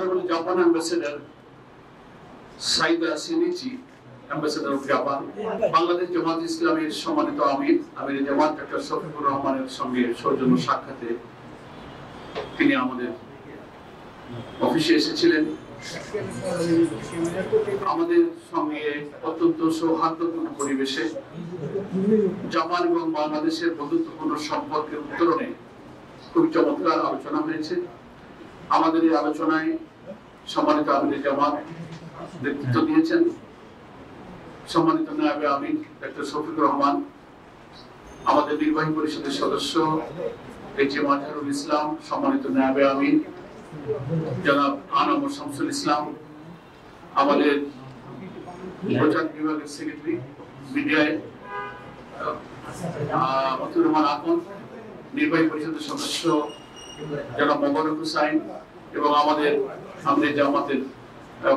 Honorable Japan Ambassador Saida Shinichi, Ambassador of Japan, Bangladesh Jamaat ইসলামের সম্মানিত আমির জামাত doctor Shafiqur রহমানের সঙ্গে সৌজন্য সাক্ষাতে তিনি আমাদের অফিসে এসেছিলেন। আমাদের সঙ্গে অত্যন্ত সৌহার্দ্যপূর্ণ পরিবেশে জাপান এবং বাংলাদেশের বন্ধুত্বপূর্ণ সম্পর্কের উত্তরণে খুব চমৎকার আলোচনা হয়েছে। আমাদের এই আলোচনায় সম্মানিত আমির জামাত নেতৃত্ব দিয়েছেন, সম্মানিত নায়েবে আমির ডক্টর শফিকুর রহমান, আমাদের নির্বাহী পরিষদের সদস্য এইচ.এম. আজহারুল ইসলাম, সম্মানিত নায়েবে আমির জনাব আনম শামসুল ইসলাম, আমাদের প্রচার বিভাগের সেক্রেটারি মিডিয়ায় মতিউর রহমান আকন, নির্বাহী পরিষদের সদস্য জনাব মোবারক হুসাইন এবং আমাদের জামাতের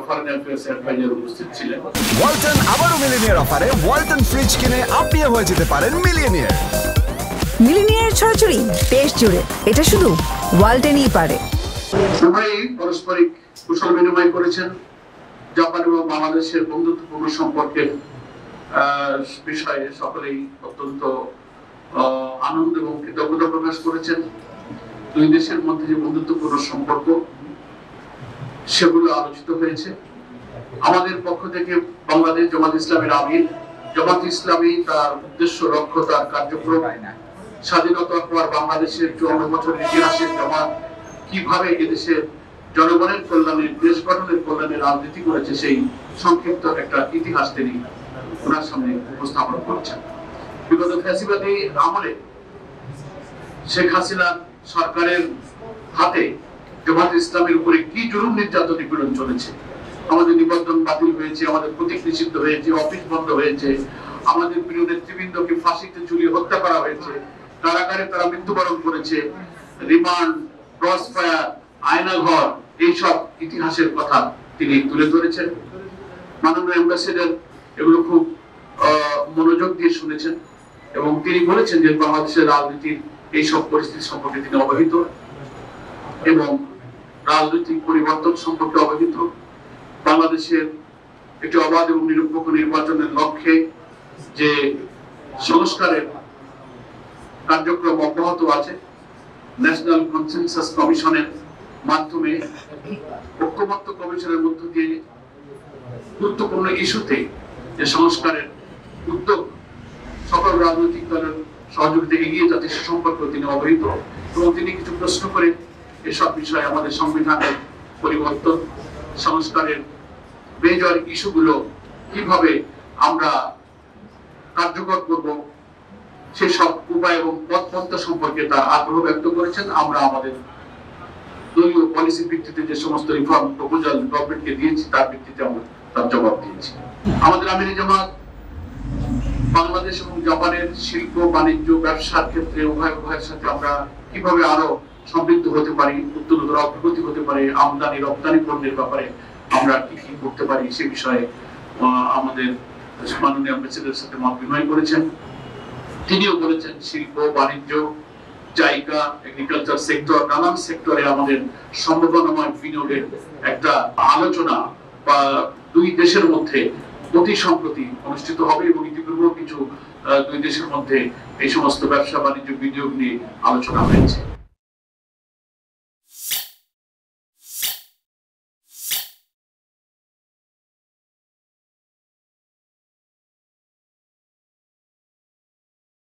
ফরেন অ্যাফেয়ার্স অ্যাডভাইজার উপস্থিত ছিলেন। ওয়ালটন আবারও মিলিনিয়ার অফারে ওয়ালটন ফ্রিজ কিনে আপনিও হয়ে যেতে পারেন মিলিয়নিয়ার। মিলিনিয়ার ছড়াছড়ি দেশ জুড়ে, এটা শুধু ওয়ালটনই পারে। সবাই পারস্পরিক কুশল বিনিময় করেছেন। জাপান এবং বাংলাদেশের বন্ধুত্বপূর্ণ সম্পর্কের বিষয়ে সকলেই অত্যন্ত আনন্দ এবং কৃতজ্ঞতা প্রকাশ করেছেন। দুই দেশের মধ্যে যে বন্ধুত্বপূর্ণ সম্পর্ক সেগুলো আলোচিত হয়েছে। আমাদের পক্ষ থেকে বাংলাদেশ জামাত ইসলামের আমির, জামাত ইসলামী তার উদ্দেশ্য, লক্ষ্য, তার কার্যক্রম, স্বাধীনতার পর বাংলাদেশের 54 বছরের ইতিহাসের জামাত কিভাবে এদেশের জনগণের কল্যাণে, দেশ গঠনের কল্যাণে রাজনীতি করেছে সেই সংক্ষিপ্ত একটা ইতিহাস তিনি ওনার সামনে উপস্থাপন করেছেন। বিগত ফ্যাসিবাদী আমলে শেখ হাসিনা সরকারের হাতে জামাত ইসলামের উপরে কি জুলুম নির্যাতন নিপীড়ন চলেছে। আমাদের নিবন্ধন বাতিল হয়েছে, আমাদের প্রতীক নিষিদ্ধ হয়েছে, অফিস বন্ধ হয়েছে, আমাদের প্রিয় নেতৃবৃন্দকে ফাঁসিতে ঝুলিয়ে হত্যা করা হয়েছে, কারাগারে তারা মৃত্যুবরণ করেছে, রিমান্ড, ক্রস ফায়ার, আয়নাঘর, এইসব ইতিহাসের কথা তিনি তুলে ধরেছেন। মাননীয় অ্যাম্বাসেডর এগুলো খুব মনোযোগ দিয়ে শুনেছেন এবং তিনি বলেছেন যে বাংলাদেশের রাজনীতির এইসব পরিস্থিতি সম্পর্কে তিনি অবহিত এবং রাজনৈতিক পরিবর্তন সম্পর্কে অবহিত। বাংলাদেশের একটি অবাধ এবং নিরপেক্ষ নির্বাচনের লক্ষ্যে যে সংস্কারের কার্যক্রম অব্যাহত আছে, ন্যাশনাল কনসেনসাস কমিশনের মাধ্যমে, ঐক্যমত্য কমিশনের মধ্য দিয়ে গুরুত্বপূর্ণ ইস্যুতে যে সংস্কারের উদ্যোগ সকল রাজনৈতিক দলের সহযোগিতা এগিয়ে যাচ্ছে সে সম্পর্কে তিনি অবহিত এবং তিনি কিছু প্রশ্ন করে এসব বিষয়ে আমাদের সংবিধানের পরিবর্তন, সংস্কারের মেজর ইস্যুগুলো কিভাবে আমরা কার্যকর করব সেসব উপায় এবং পথপন্থা সম্পর্কে তার আগ্রহ ব্যক্ত করেছেন। আমরা আমাদের দলীয় পলিসির ভিত্তিতে যে সমস্ত রিফর্ম প্রপোজাল গভর্নমেন্টকে দিয়েছি তার ভিত্তিতে আমরা তার জবাব দিয়েছি। আমাদের আমির জামাত বাংলাদেশ এবং জাপানের শিল্প, বাণিজ্য, ব্যবসার ক্ষেত্রে উভয়ের সাথে আমরা কিভাবে আরো সমৃদ্ধ হতে পারি, উত্তরোত্তর অগ্রগতি হতে পারে, আমদানি রপ্তানি পণ্যের ব্যাপারে আমরা কি কি করতে পারি সে বিষয়ে আমাদের মাননীয় অ্যাম্বাসেডরের সাথে মত বিনিময় করেছেন। তিনিও বলেছেন শিল্প, বাণিজ্য, জায়গা, এগ্রিকালচার সেক্টর, নানান সেক্টরে আমাদের সম্ভাবনাময় বিনিয়োগের একটা আলোচনা বা দুই দেশের মধ্যে অতি সম্প্রতি অনুষ্ঠিত হবে এবং ইতিপূর্বেও কিছু দুই দেশের মধ্যে এই সমস্ত ব্যবসা বাণিজ্য বিনিয়োগ নিয়ে আলোচনা হয়েছে।